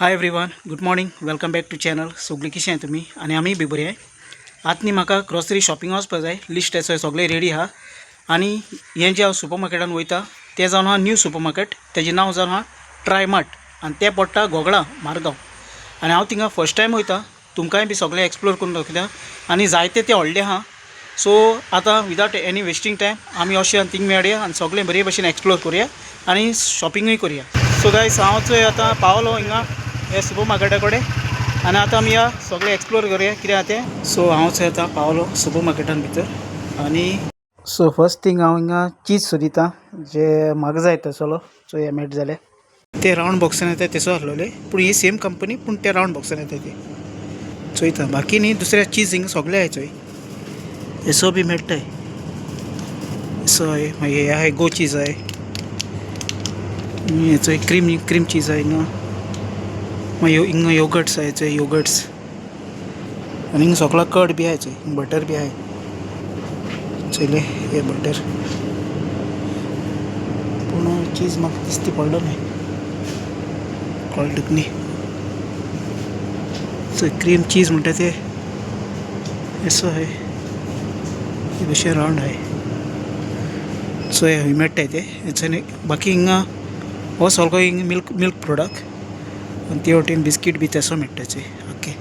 High everyone, good morning. Welcome back to channel. सगळी कशी आहे तुम्ही? आणि आम्ही बी बरी आहे. आत न्ही म्हाका ग्रॉसरी शॉपिंग वचपाक जाय. लिस्ट आसा सगळें रेडी आहा. आणि हें जें हांव सुपर मार्केटान वयता तें जावन आहा न्यू सुपर मार्केट. तेजें नांव जावन आहा ट्रायमार्ट आनी तें पडटा गोगळा मारगांव. आनी हांव थिंगा फर्स्ट टायम वयता. तुमकांय बी सगळें एक्सप्लोर करून दाखयता. आनी जायते ते व्हडले आहा. सो आतां विदाउट एनी वेस्टींग टायम आमी अशें थिंग मेळया आनी सगळें बरे भशेन एक्सप्लोर करुया आनी शॉपिंगूय करुया. सो गायस, हांवच आतां पावलो हिंगा हे सुपर मार्केटा कडेन. आनी आतां आमी या सगळें एक्सप्लोर करुया कितें आहा तें. सो हांवच आतां पावलो सुपर मार्केटान भितर. आनी सो फर्स्ट थिंग हांव हिंगा चीज सोदितां जे म्हाका जाय तसलो. सो हे मेळटा जाल्यार ते रावंड बॉक्सान येता तेसो आहलोले, पूण ही सेम कंपनी पूण ते रावंड बॉक्सान येता ते चोयता. बाकी न्ही दुसऱ्या चीज हिंगा सगळे आहाय चोय. हेसो बी मेळटाय. हेसो आहे, मागीर हे आहाय गो चीज आहाय. हेचो क्रीम चीज आहाय हिंगा. मागीर हिंगा योगर्ट्स आहाय चोय, योगर्ट्स. आनी हिंगा सगळा कर्ड बी आहाय चोय, बटर बी आहाय चोयले हे बटर. पूण चीज म्हाका दिसती पडलो न्ही, कळ्ळें तुका न्ही. चोय क्रीम चीज म्हणटा ते हेसो आहाय, हे भशेन रावंड आहाय. सो हे मेळटाय ते हेचो. बाकी हिंगा हो सगळो हिंगा मिल्क प्रोडक्ट आनी ते वटेन बिस्कीट बी तेसो मेळटा चोय. ओके.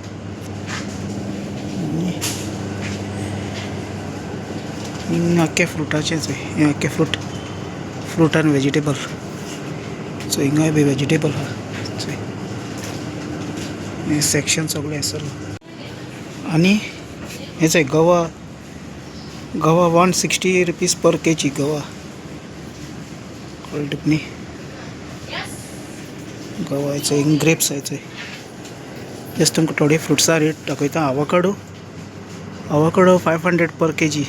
हिंगा आख्खे फ्रुटाचें चोय. हें आख्खे फ्रूट आनी वेजिटेबल. सो हिंगाय बी वेजिटेबल आहा चोय. हें सेक्शन सगळें आसलो. आनी हें चोय गवा 160 रुपीज पर केजी गवा. कळ्ळें तुका न्ही. गवा आहाय चोय. ग्रेप्स आहाय चोय. जस्ट तुमकां थोडे फ्रुट्सा रेट दाखयता. आवाकाडो 500 पर केजी.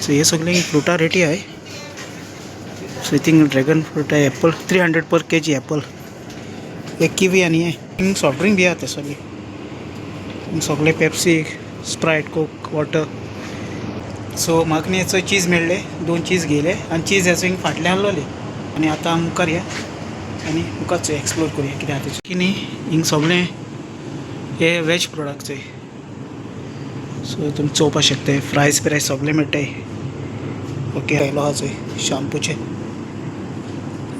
सो हे सगळे फ्रुटा रेटी आहाय. सो थिंग ड्रॅगन फ्रूट आहाय. एप्पल 300 पर केजी एप्पल. एक किवी आनी हे हिंग सॉफ्ट ड्रिंक बी आहा ते सगळे. हिंग सगळे पेप्सी, स्प्रायट, कोक, वॉटर. सो म्हाका न्ही हेचो चीज मेळ्ळे. 2 चीज घेयले आनी चीज हेचो हिंग फाटल्यान आहलोले. आनी आतां मुखार या आनी मुखार एक्सप्लोर करुया कितें आहा तेचें. की न्ही हिंग सगळें हे वेज प्रोडक्ट्स आहाय. सो तुमी चोवपाक शकताय. फ्रायज सगळे मेळटाय. ओके. आयलो आहा चोय शॅम्पूचे.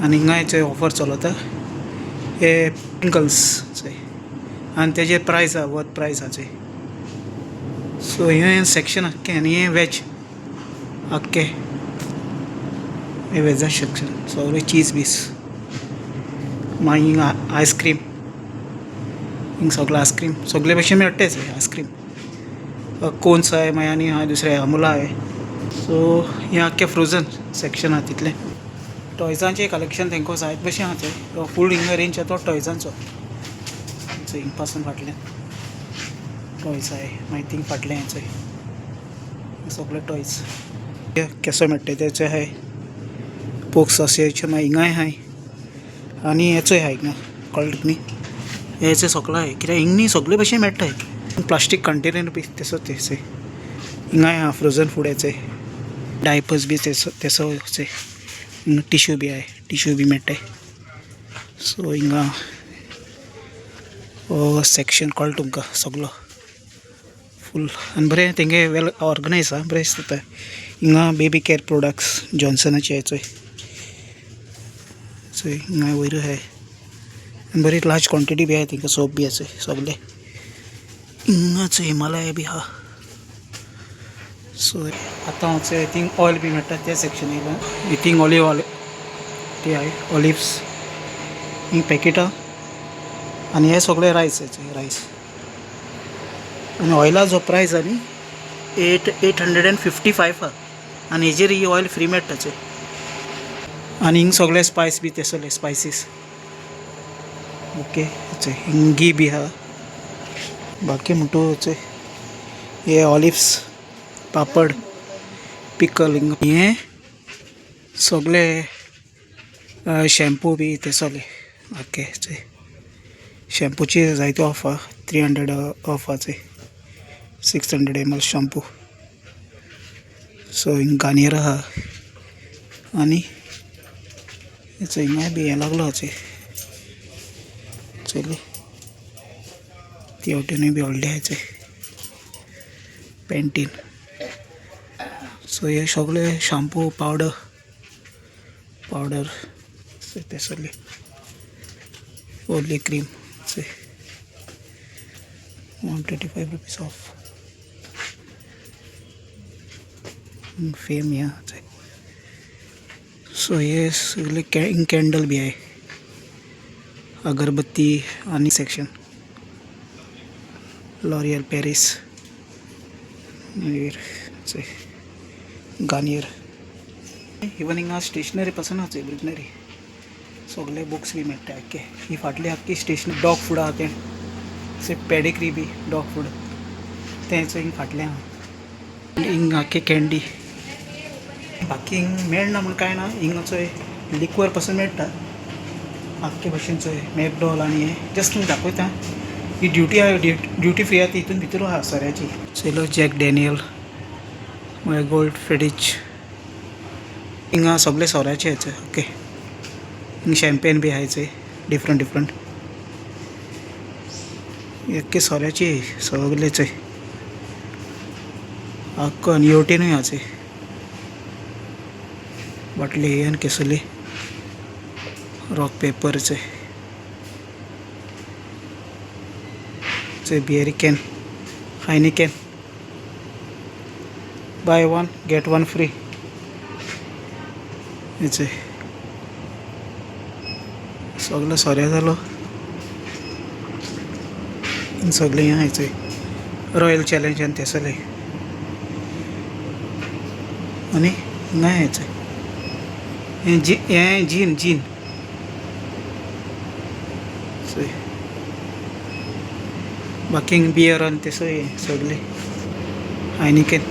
आनी हिंगा हेचो ऑफर चलता. हे पिंकल्स चोय आनी तेजेर प्रायस आहा, वर्थ प्रायस आहा चोय. सो हें सेक्शन आख्खें. आनी हें वेज आख्खें. हें वेजा सेक्शन सगळें चीज बीस. मागीर हिंगा आयस्क्रीम. हिंग सगळें आयस्क्रीम सगळे भशेन मेळटाय चोय. आयस्क्रीम कोन्स आहाय. मागीर आनी आहाय दुसरें अमुला आहाय. सो हें आख्खें फ्रोझन सेक्शन आहा तितलें. टॉयजांचें कलेक्शन तेंको जायत भशेन आहा थंय. फूल हिंगा रेंज आहा तो टॉयजांचो. सो हिंग पासून फाटल्यान टॉयज आहाय. मागीर थिंग फाटलें हें चोय सगळे टॉयज. केसो मेळटाय तेचो आहाय. पोक सॉसेज मागीर हिंगाय आहाय. आनी हेचोय आहाय हिंगा. कळ्ळें तुका न्ही. हेचो सगळो आहाय. कित्याक हिंग न्ही सगळे भशेन मेळटाय. प्लास्टीक कंटेनर बी तेसो चोय. हिंगाय आहा फ्रोझन फूड हेचोय. डायपर्स बी तेसो चोय. हिंगा टिश्यू बी आहाय. टिश्यू बी मेळटाय. सो हिंगा हो सेक्शन कळ्ळो तुमकां सगळो फूल. आनी बरें तेंगे वेल ऑर्गनायज आहा. बरें दिसता. हिंगा बेबी केअर प्रोडक्ट्स जॉन्सनाचे आहाय चोय. सो हिंगा वयर आहाय. आनी बरी लार्ज क्वॉन्टिटी बी आहाय थिंगा. सोप बी आहा चोय सगळे. हिंगाच हिमालया बी आहा. सो आतां हांव आय थिंक ऑयल बी मेळटा त्या सेक्शन येयला. आय थिंक ऑलिव्ह ऑयल ते आहाय. ऑलिव्स हिंग पॅकेट आहा. आनी हे सगळे रायस आहाय. रायस आनी ऑयला जो प्रायस आहा न्ही 855 आहा. आनी हेजेर ही ऑयल फ्री मेळटा चोय. आनी हिंग सगळे स्पायस बी तेसले स्पायसीस. ओके. हिंग घी बी आहा. बाकी म्हणटू चोय हे ऑलिव्स, पापड, पिकल. हिंग हे सगळे शॅम्पू बी तेसले. ओके चोय. शॅम्पूची जायते ऑफ आहा. 300 ऑफ आहा चोय. 600 ml शॅम्पू. सो हिंग गार्नियर आहा. आनी हेचो हिंगाय बी हें लागलो आहा चोय. चली ती हेवटेनूय बी व्हडले आहाय पेंटीन. सो हे सगळे शॅम्पू पावडर ते सगळे only cream 135 rupees of. Fame या सो हे सगळे कॅन्डल बी आहे. अगरबत्ती आणि section L'Oréal Paris Garnier. Even हिंगा स्टेशनरी पासून आसा ब्रिजनरी सगळे बुक्स बी मेळटा. ओके ही फाटली आख्खी स्टेशनरी. डॉग फूड आहा तें पेडिग्री बी डॉग फूड तेंच हिंग फाटलें आहा. हिंग आख्खे कॅन्डी बाकी हिंग मेळना म्हण कांय ना. हिंग चोय लिक्वर पासून मेळटा आख्खे भशेन चोय मॅकडॉल आनी हे जस्ट तुमकां दाखयता. ही ड्युटी फ्री आहा ती हितून भितर आहा सोऱ्याची. चलो जॅक डॅनियल मागीर गोल्ड फ्रेडीच हिंगा सगळे सोऱ्याचे हेचे. ओके हिंग शॅम्पेन बी आहाय डिफरंट एक्के सोऱ्याची सगळेच आख्खो. आनी हेवटेनूय आहा बाटली हे आनी केसली रॉक पेपरचे beer can Heineken buy 1 get 1 free. हेचे सगळं सोऱ्या जालो. सगळें हें आहाय रॉयल चॅलेंज आनी ते सगळे आनी हिंगा हें जीन बाकी बियर आनी ते सगळे हायनिकेन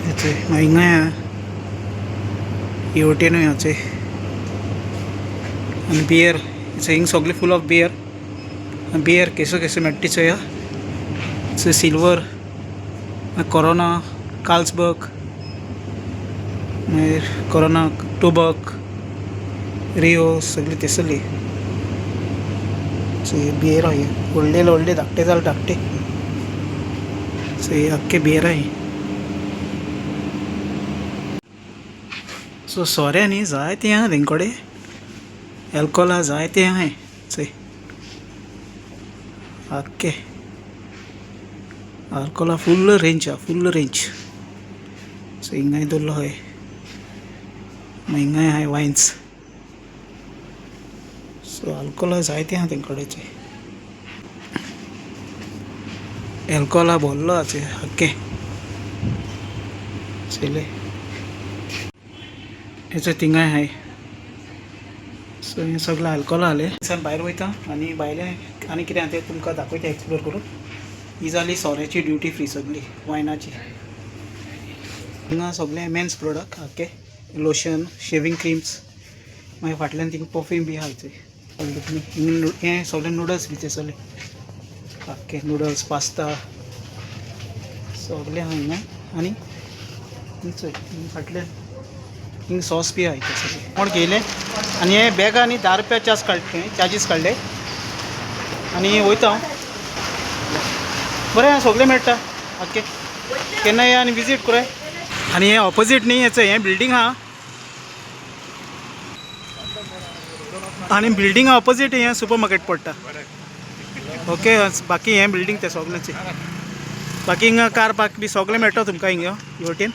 हेचे. मागीर हिंगा हेवटेनूय हाचे आनी बियर हिंग सगळे फूल ऑफ बियर केसो मेळटा चोय सिल्वर कोरोना कार्ल्सबर्ग मागीर कोरोना टोबक रिओ सगळे तेसली बियर आहाय. व्हडले धाकटे जाल धाकटे हे आख्खे बियर आहाय. सो सोऱ्यांनी जायते आहा तेंकोडे एल्कोला जायते आहाय आख्खे आल्कोला फुल्ल रेंज सो हिंगाय दवरलो हय. मागीर हिंगाय आहाय वायन्स. सो आल्कोला जायते आहा तेंकोडेचे. एल्कोला भरलो आहा आख्खे चले हेचे थिंगाय आहाय. सो हें सगळें आल्कोला आले. भायर वयता आनी भायले आनी कितें आहा तें तुमकां दाखयता एक्सप्लोर करून. ही जाली सोऱ्याची ड्युटी फ्री सगळी वायनाची. हिंगा सगळे मेन्स प्रोडक्ट आख्खे लोशन शेविंग क्रीम्स मागीर फाटल्यान थिंग परफ्यूम बी आहा. हें सगळे नूडल्स बी ते सगळे आख्खे नूडल्स पास्ता सगळे आहा हिंगा. आनी फाटल्यान हिंग सॉस बी आहाय ते सगळे कोण घेयले. आनी हे बॅगांनी 10 रुपया चार्जीस काडले आनी वयता हांव. बरें सगळें मेळटा ओके केन्ना या आनी विजीट कराय. आनी हें ऑपोजीट न्ही हेचें हें बिल्डींग आहा आनी बिल्डिंगा ऑपोजीट हें सुपर मार्केट पडटा. ओके बाकी हें बिल्डींग तें सगळेंच बाकी हिंगा कार पार्क बी सगळें मेळटा तुमकां हिंगा हेवटेन.